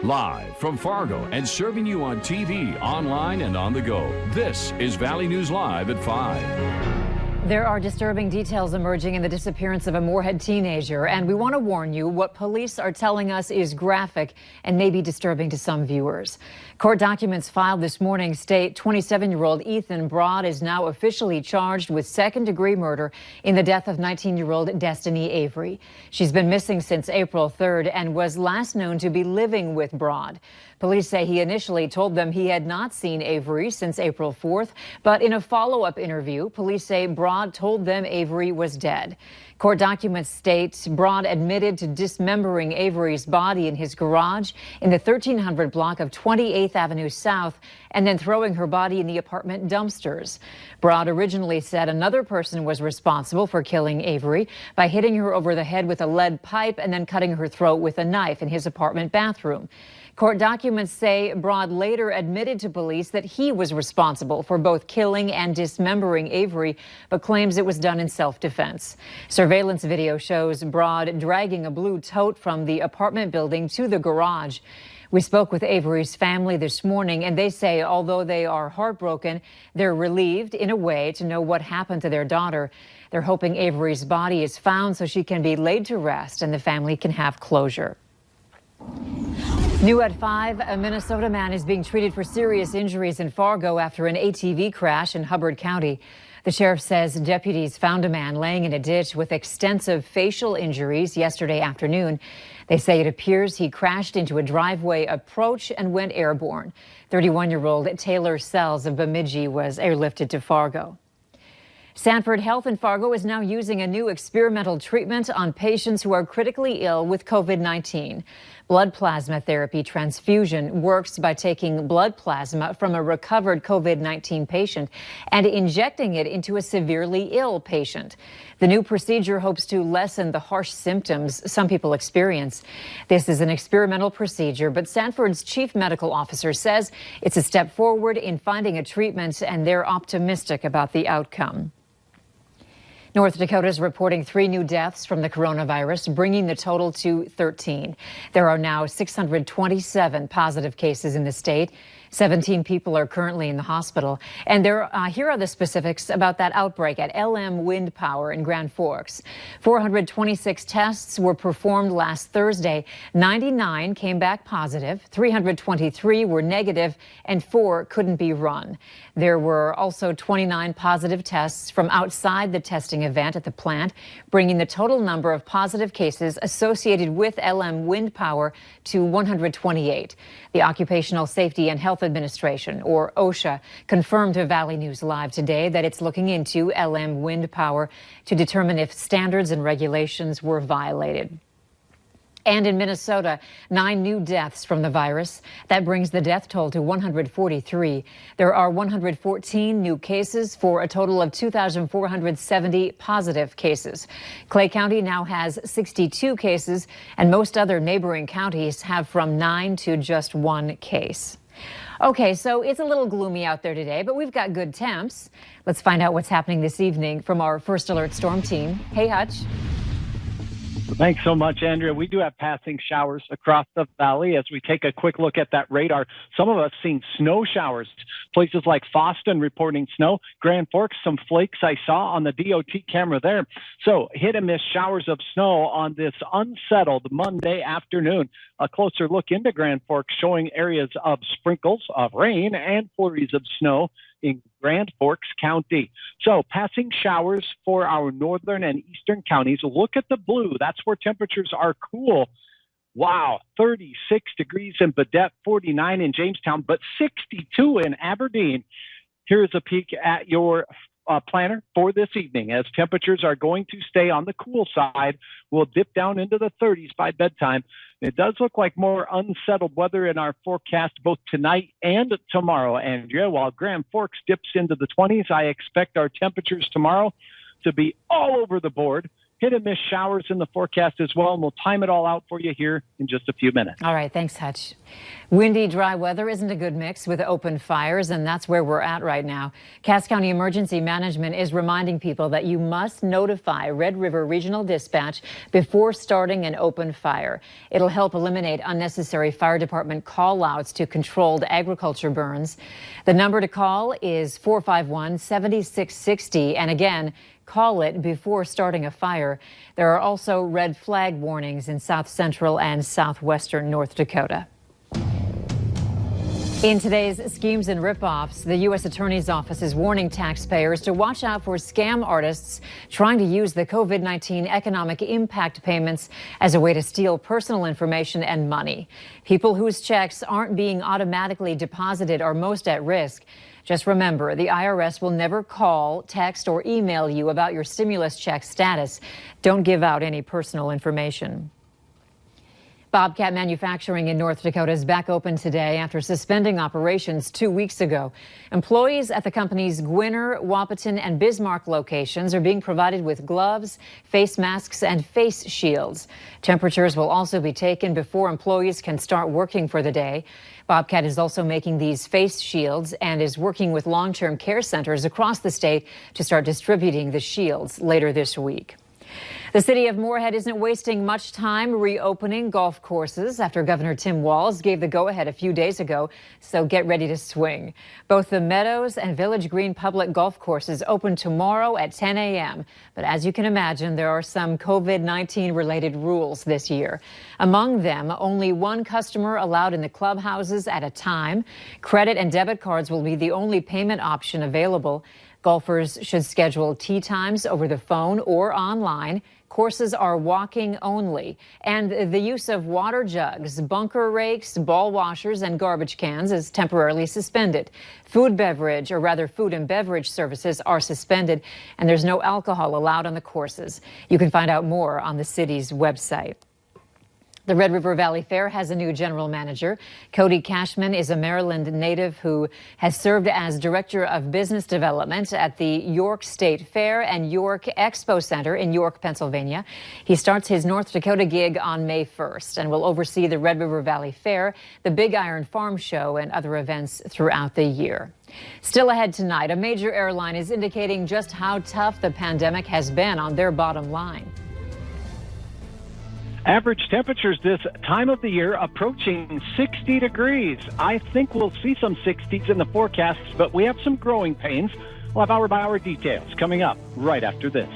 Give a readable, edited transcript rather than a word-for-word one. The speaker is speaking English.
Live from Fargo and serving you on TV, online, and on the go. This is Valley News Live at 5. There are disturbing details emerging in the disappearance of a Moorhead teenager, and we want to warn you what police are telling us is graphic and may be disturbing to some viewers. Court documents filed this morning state 27-year-old Ethan Broad is now officially charged with second-degree murder in the death of 19-year-old Destiny Avery. She's been missing since April 3rd and was last known to be living with Broad. Police say he initially told them he had not seen Avery since April 4th, but in a follow-up interview, police say Broad told them Avery was dead. Court documents state Broad admitted to dismembering Avery's body in his garage in the 1300 block of 28th Avenue South and then throwing her body in the apartment dumpsters. Broad originally said another person was responsible for killing Avery by hitting her over the head with a lead pipe and then cutting her throat with a knife in his apartment bathroom. Court documents say Broad later admitted to police that he was responsible for both killing and dismembering Avery, but claims it was done in self-defense. Surveillance video shows Broad dragging a blue tote from the apartment building to the garage. We spoke with Avery's family this morning, and they say although they are heartbroken, they're relieved in a way to know what happened to their daughter. They're hoping Avery's body is found so she can be laid to rest and the family can have closure. New at 5, a Minnesota man is being treated for serious injuries in Fargo after an ATV crash in Hubbard County. The sheriff says deputies found a man laying in a ditch with extensive facial injuries yesterday afternoon. They say it appears he crashed into a driveway approach and went airborne. 31-year-old Taylor Sells of Bemidji was airlifted to Fargo. Sanford Health in Fargo is now using a new experimental treatment on patients who are critically ill with COVID-19. Blood plasma therapy transfusion works by taking blood plasma from a recovered COVID-19 patient and injecting it into a severely ill patient. The new procedure hopes to lessen the harsh symptoms some people experience. This is an experimental procedure, but Sanford's chief medical officer says it's a step forward in finding a treatment, and they're optimistic about the outcome. North Dakota is reporting 3 new deaths from the coronavirus, bringing the total to 13. There are now 627 positive cases in the state. 17 people are currently in the hospital. And here are the specifics about that outbreak at LM Wind Power in Grand Forks. 426 tests were performed last Thursday. 99 came back positive, 323 were negative, and 4 couldn't be run. There were also 29 positive tests from outside the testing event at the plant, bringing the total number of positive cases associated with LM Wind Power to 128. The Occupational Safety and Health Administration, or OSHA, confirmed to Valley News Live today that it's looking into LM Wind Power to determine if standards and regulations were violated. And in Minnesota, 9 new deaths from the virus. That brings the death toll to 143. There are 114 new cases for a total of 2,470 positive cases. Clay County now has 62 cases, and most other neighboring counties have from 9 to just 1 case. Okay, so it's a little gloomy out there today, but we've got good temps. Let's find out what's happening this evening from our First Alert Storm team. Hey, Hutch. Thanks so much, Andrea. We do have passing showers across the valley. As we take a quick look at that radar, some of us seeing snow showers. Places like Foston reporting snow. Grand Forks, some flakes I saw on the DOT camera there. So hit and miss showers of snow on this unsettled Monday afternoon. A closer look into Grand Forks showing areas of sprinkles of rain and flurries of snow in Grand Forks County. So passing showers for our northern and eastern counties. Look at the blue. That's where temperatures are cool. Wow, 36 degrees in Baudette, 49 in Jamestown, but 62 in Aberdeen. Here's a peek at your planner for this evening, as temperatures are going to stay on the cool side. We'll dip down into the 30s by bedtime. It does look like more unsettled weather in our forecast both tonight and tomorrow, Andrea. While Grand Forks dips into the 20s, I expect our temperatures tomorrow to be all over the board. hit and miss showers in the forecast as well, and we'll time it all out for you here in just a few minutes. All right, thanks, Hutch. Windy, dry weather isn't a good mix with open fires, and that's where we're at right now. Cass County Emergency Management is reminding people that you must notify Red River Regional Dispatch before starting an open fire. It'll help eliminate unnecessary fire department call-outs to controlled agriculture burns. The number to call is 451-7660, and again, call it before starting a fire. There are also red flag warnings in south central and southwestern North Dakota. In today's Schemes and Ripoffs, the U.S. Attorney's Office is warning taxpayers to watch out for scam artists trying to use the COVID-19 economic impact payments as a way to steal personal information and money. People whose checks aren't being automatically deposited are most at risk. Just remember, the IRS will never call, text, or email you about your stimulus check status. Don't give out any personal information. Bobcat Manufacturing in North Dakota is back open today after suspending operations 2 weeks ago. Employees at the company's Gwinner, Wahpeton, and Bismarck locations are being provided with gloves, face masks, and face shields. Temperatures will also be taken before employees can start working for the day. Bobcat is also making these face shields and is working with long-term care centers across the state to start distributing the shields later this week. The city of Moorhead isn't wasting much time reopening golf courses after Governor Tim Walz gave the go-ahead a few days ago, so get ready to swing. Both the Meadows and Village Green public golf courses open tomorrow at 10 a.m. But as you can imagine, there are some COVID-19 related rules this year. Among them, only one customer allowed in the clubhouses at a time. Credit and debit cards will be the only payment option available. Golfers should schedule tee times over the phone or online. Courses are walking only, and the use of water jugs, bunker rakes, ball washers, and garbage cans is temporarily suspended. Food and beverage services are suspended, and there's no alcohol allowed on the courses. You can find out more on the city's website. The Red River Valley Fair has a new general manager. Cody Cashman is a Maryland native who has served as Director of Business Development at the York State Fair and York Expo Center in York, Pennsylvania. He starts his North Dakota gig on May 1st and will oversee the Red River Valley Fair, the Big Iron Farm Show, and other events throughout the year. Still ahead tonight, a major airline is indicating just how tough the pandemic has been on their bottom line. Average temperatures this time of the year approaching 60 degrees. I think we'll see some 60s in the forecasts, but we have some growing pains. We'll have hour-by-hour details coming up right after this.